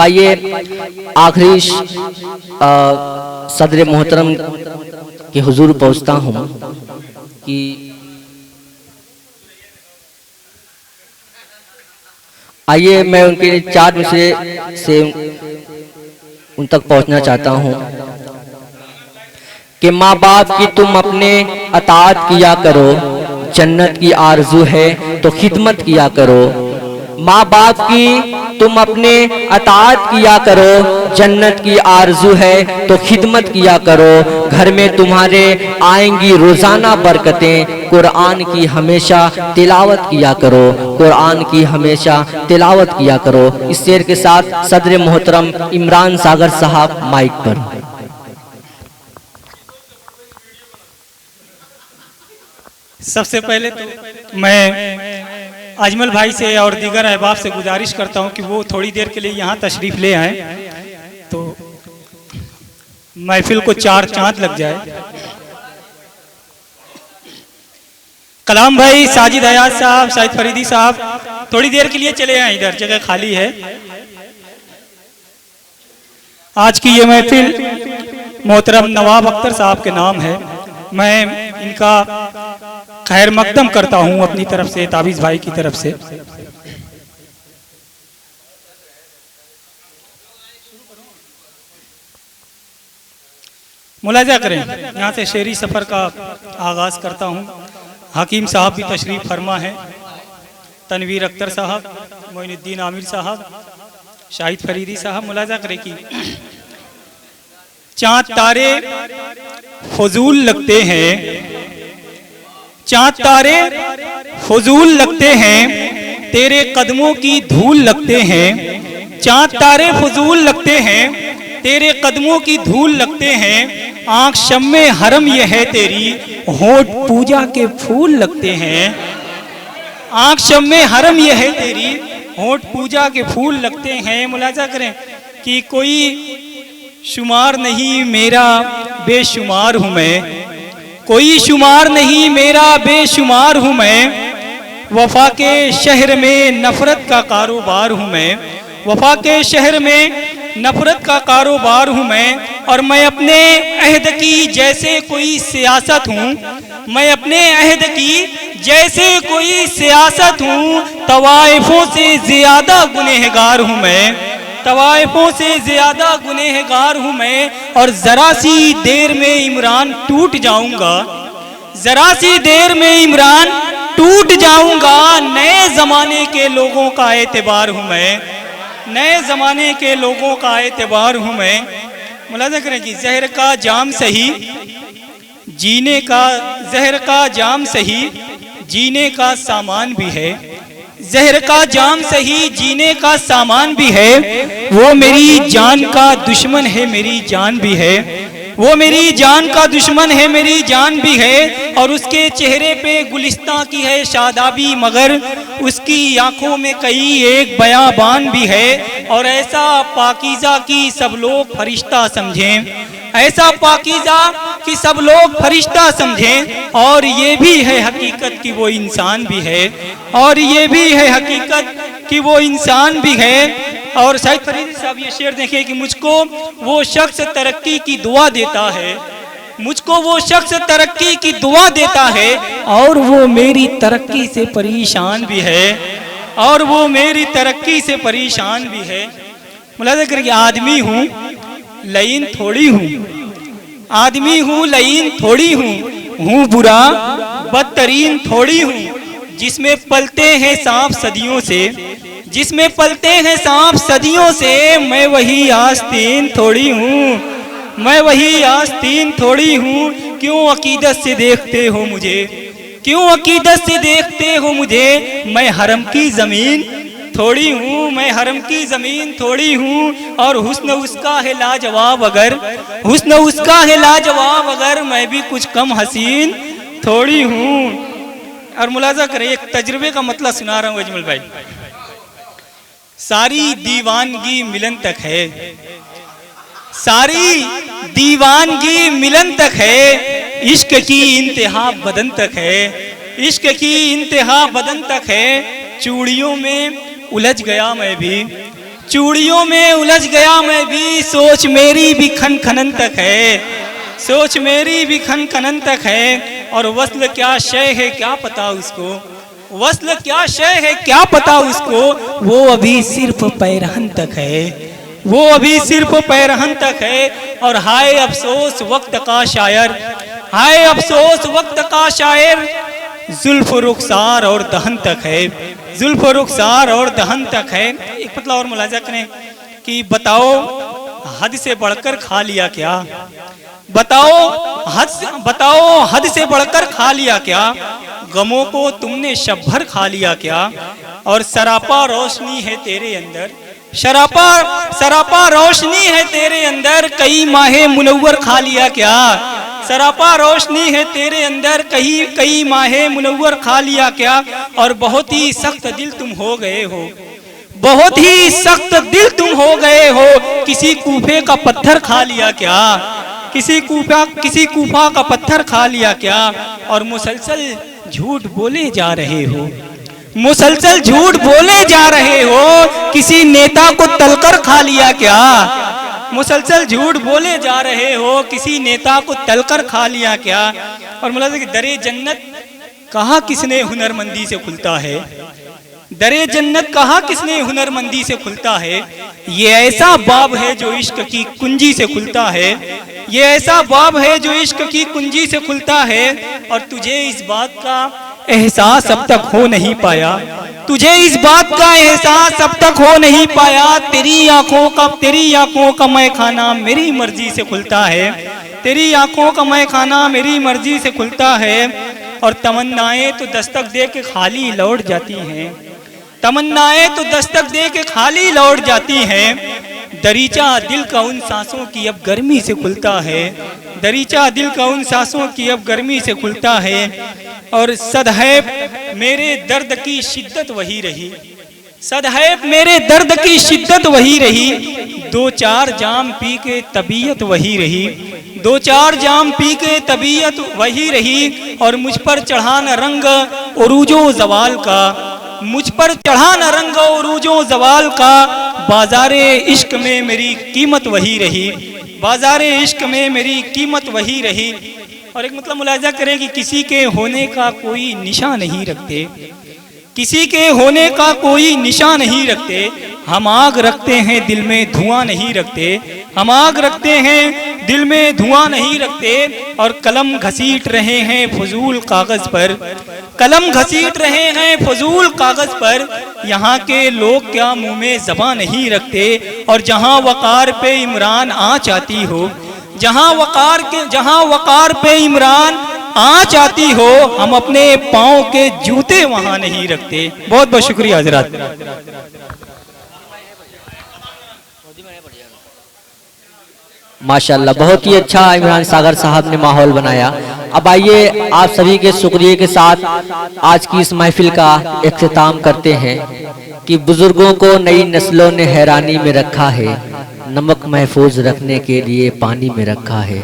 आइए आखिरी सदर मोहतरम के हुजूर पहुंचता हूं कि आइए मैं उनके 4 मिसरे से उन तक पहुंचना चाहता हूं कि माँ बाप की तुम अपने अताअत किया करो, जन्नत की आरजू है तो खिदमत किया करो। माँ बाप की तुम अपने अताअत किया करो, जन्नत की आरजू है तो खिदमत किया करो। घर में तुम्हारे आएंगी रोजाना बरकतें, कुरान की हमेशा तिलावत किया करो, कुरान की हमेशा तिलावत किया करो। इस शेर के साथ सदर मोहतरम इमरान सागर साहब माइक पर। सबसे पहले तो मैं अजमल भाई से और दीगर अहबाब से गुजारिश करता हूं कि वो थोड़ी देर के लिए यहाँ तशरीफ ले आए तो महफिल को 4 चांद लग जाए। कलाम भाई, साजिद हयात साहब, शाहिद फरीदी साहब थोड़ी देर के लिए चले आए, इधर जगह खाली है। आज की ये महफिल मोहतरम नवाब अख्तर साहब के नाम है। मैं इनका खैर मकदम करता हूं अपनी तरफ से, ताबीज भाई की तरफ से। मुलाजा करें, यहां से शेरी सफर का आगाज करता हूं। हकीम साहब भी तशरीफ फरमा है, तनवीर अख्तर साहब, मोइनुद्दीन आमिर साहब, शाहिद फरीदी साहब। मुलाजा करें कि चांद तारे फजूल लगते हैं, चांद तारे फजूल लगते हैं, तेरे कदमों की धूल लगते हैं। चांद तारे फजूल लगते हैं, तेरे कदमों की धूल लगते हैं। आंख शम्मे हरम ये है तेरी, होठ पूजा के फूल लगते हैं। आंख शम्मे हरम ये है तेरी, होठ पूजा के फूल लगते हैं। मुलाजा करें कि कोई शुमार नहीं मेरा बेशुमार हूं मैं, कोई शुमार नहीं मेरा बेशुमार हूं मैं। वफा के शहर में नफरत का कारोबार हूं मैं, वफा के शहर में नफरत का कारोबार हूं मैं। और मैं अपने अहद की जैसे कोई सियासत हूं, मैं अपने अहद की जैसे कोई सियासत हूं। तवाइफों से ज्यादा गुनहगार हूं मैं, तवाइफों से ज्यादा गुनहगार हूं मैं। और जरा सी देर में इमरान टूट जाऊंगा, जरा सी देर में इमरान टूट जाऊंगा। नए जमाने के लोगों का एतबार हूं मैं, नए जमाने के लोगों का एतबार हूं मैं। मुलाजा करें कि जहर का जाम सही जीने का, जहर का जाम सही जीने का सामान भी है, जहर का जाम सही जीने का सामान भी है। वो मेरी जान का दुश्मन है, मेरी जान भी है, वो मेरी जान का दुश्मन है, मेरी जान भी है। और उसके चेहरे पे गुलिस्तां की है शादाबी, मगर उसकी आंखों में कई एक बयाबान भी है। और ऐसा पाकीज़ा कि सब लोग फरिश्ता समझें, ऐसा पाकीज़ा कि सब लोग फरिश्ता समझें। और ये भी है हकीकत कि वो इंसान भी है, और ये भी है हकीकत कि वो इंसान भी है। और शाहिद फरीदी साहब ये शेर देखें कि मुझको वो शख्स तरक्की की दुआ देता है, मुझको वो शख्स तरक्की की दुआ देता है। और वो मेरी तरक्की से परेशान भी है, और वो मेरी तरक्की से परेशान भी है। मुलाज़ा करिए, आदमी हूँ लईन थोड़ी हूँ, आदमी हूँ लईन थोड़ी हूँ बुरा बदतरीन थोड़ी हूँ। जिसमें पलते हैं सांप सदियों से, जिसमें पलते हैं सांप सदियों से। मैं वही आस्तीन थोड़ी हूँ, मैं वही आस्तीन थोड़ी हूँ। क्यों अकीदत से देखते हो मुझे, क्यों अकीदत से देखते हो मुझे। मैं हरम की ज़मीन थोड़ी हूँ, मैं हरम की ज़मीन थोड़ी हूँ। और हुस्न उसका है लाजवाब अगर, हुस्न उसका है लाजवाब अगर। मैं भी कुछ कम हसीन थोड़ी हूँ। और मुलाजा करें, एक तजुर्बे का मतलब सुना रहा हूँ अजमल भाई। सारी दीवानगी मिलन तक है, सारी दीवानगी मिलन तक है। इश्क की इंतहा बदन तक है, इश्क की इंतहा बदन तक है। चूड़ियों में उलझ गया मैं भी, चूड़ियों में उलझ गया मैं भी, सोच मेरी भी खन खनन तक है, सोच मेरी भी खन खनन तक है। और वस्ल क्या शय है क्या पता उसको, वस्ल क्या शय है क्या पता उसको, वो अभी सिर्फ पैरहन तक है, वो अभी सिर्फ पैरहन तक है। और हाय अफसोस वक्त का शायर, हाय अफसोस वक्त का शायर, जुल्फ रुखसार और दहन तक है, जुल्फ रुखसार और दहन तक है। एक मतलब और मुलाजा करें कि बताओ हद से बढ़कर खा लिया क्या, बताओ हद से बढ़कर खा लिया क्या, गमों को तुमने शब भर खा लिया क्या। और सरापा रोशनी है तेरे अंदर, सरापा रोशनी है तेरे अंदर, कई माहे मुनव्वर खा लिया क्या, सरापा रोशनी है तेरे अंदर, कई माहे मुनव्वर खा लिया क्या। और बहुत ही सख्त दिल तुम हो गए हो, बहुत ही सख्त दिल तुम हो गए हो, किसी कूफे का पत्थर खा लिया क्या, किसी कूफा का पत्थर खा लिया क्या। और मुसलसल झूठ बोले जा रहे हो, मुसलसल झूठ बोले जा रहे हो, किसी नेता को तलकर खा लिया क्या, मुसलसल झूठ बोले जा रहे हो, किसी नेता को तलकर खा लिया क्या। और मुलाज़ा कि दरे जन्नत कहा किसने हुनरमंदी से खुलता है, दरे जन्नत कहा किसने हुनरमंदी से खुलता है। ये ऐसा बाब है जो इश्क की कुंजी से खुलता है, ये ऐसा बाब है जो इश्क की कुंजी से खुलता है। और तुझे इस बात का एहसास अब तक हो नहीं पाया, तुझे इस बात का एहसास अब तक हो नहीं पाया। तेरी आंखों का मैं खाना मेरी मर्जी से खुलता है, तेरी आंखों का मैं खाना मेरी मर्जी से खुलता है। और तमन्नाएं तो दस्तक दे के खाली लौट जाती हैं, तमन्नाएं तो दस्तक दे के खाली लौट जाती हैं। दरीचा दिल का उन सांसों की अब गर्मी से खुलता है, दरीचा दिल का उन सांसों की अब गर्मी से खुलता है। और सदैव मेरे दर्द की शिद्दत वही रही, सदैव मेरे दर्द की शिद्दत वही रही। 2-4 जाम पी के तबीयत वही रही, 2-4 जाम पी के तबीयत वही रही। और मुझ पर चढ़ा न रंग उरूजो जवाल का, मुझ पर चढ़ा न रंग उरूजो जवाल का। बाजारे इश्क में मेरी कीमत वही रही, बाजारे इश्क में मेरी कीमत वही रही। और एक मतलब मुलाजा करें कि किसी के होने का कोई निशान नहीं रखते, किसी के होने का कोई निशान नहीं रखते। हम आग रखते हैं दिल में धुआं नहीं रखते, हम आग रखते हैं दिल में धुआं नहीं रखते। और कलम घसीट रहे हैं फजूल कागज पर, कलम घसीट रहे हैं फजूल कागज पर। यहाँ के लोग क्या मुंह में ज़बान नहीं रखते। और जहाँ वकार पे इमरान आँच आती हो, जहाँ वकार पे इमरान आँच आती हो, हम अपने पाँव के जूते वहाँ नहीं रखते। बहुत बहुत शुक्रिया हजरात। माशाल्लाह, बहुत ही अच्छा इमरान सागर साहब ने माहौल बनाया। अब आइए आप सभी के शुक्रिया के साथ आज की इस महफिल का इख्तिताम करते हैं कि बुजुर्गों को नई नस्लों ने हैरानी में रखा है, नमक महफूज रखने के लिए पानी में रखा है।